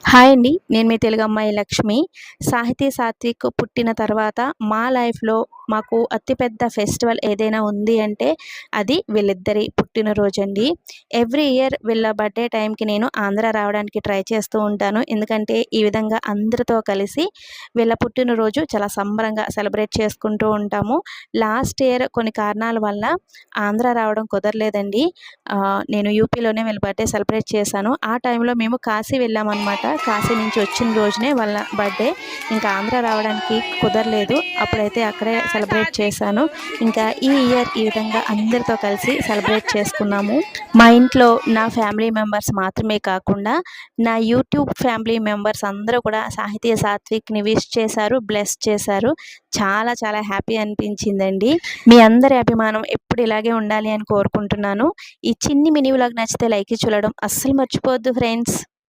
Hi అండి. నేను మీ తెలుగు అమ్మాయి లక్ష్మి. సాహితీ సాత్విక్ పుట్టిన తర్వాత మా లైఫ్‌లో మాకు అతిపెద్ద ఫెస్టివల్ ఏదైనా ఉంది అంటే అది వీళ్ళిద్దరి పుట్టినరోజండి. ఎవ్రీ ఇయర్ వీళ్ళ బర్త్‌డే టైంకి నేను ఆంధ్ర రావడానికి ట్రై చేస్తూ ఉంటాను. ఎందుకంటే ఈ విధంగా అందరితో కలిసి వీళ్ళ పుట్టినరోజు చాలా సంబరంగా సెలబ్రేట్ చేసుకుంటూ ఉంటాము. లాస్ట్ ఇయర్ కొన్ని కారణాల వల్ల ఆంధ్ర రావడం కుదరలేదండి. నేను యూపీలోనే వీళ్ళ బర్త్‌డే సెలబ్రేట్ చేశాను. ఆ టైంలో మేము కాశీ వెళ్ళామన్నమాట. కాశీ నుంచి వచ్చిన రోజునే వాళ్ళ బర్త్‌డే. ఇంకా ఆంధ్ర రావడానికి కుదరలేదు. అప్పుడైతే అక్కడే సెలబ్రేట్ చేశాను. ఇంకా ఈ ఇయర్ ఈ విధంగా అందరితో కలిసి సెలబ్రేట్ చేసుకున్నాము. మా ఇంట్లో నా ఫ్యామిలీ మెంబర్స్ మాత్రమే కాకుండా నా యూట్యూబ్ ఫ్యామిలీ మెంబర్స్ అందరూ కూడా సాహితీ సాత్విక్‌ని విష్ చేశారు, బ్లెస్ చేశారు. చాలా చాలా హ్యాపీ అనిపించిందండి. మీ అందరి అభిమానం ఎప్పుడు ఇలాగే ఉండాలి అని కోరుకుంటున్నాను. ఈ చిన్ని మినీ వ్లాగ్ నచ్చితే లైక్ ఇచ్చి చూడడం అస్సలు మర్చిపోవద్దు ఫ్రెండ్స్.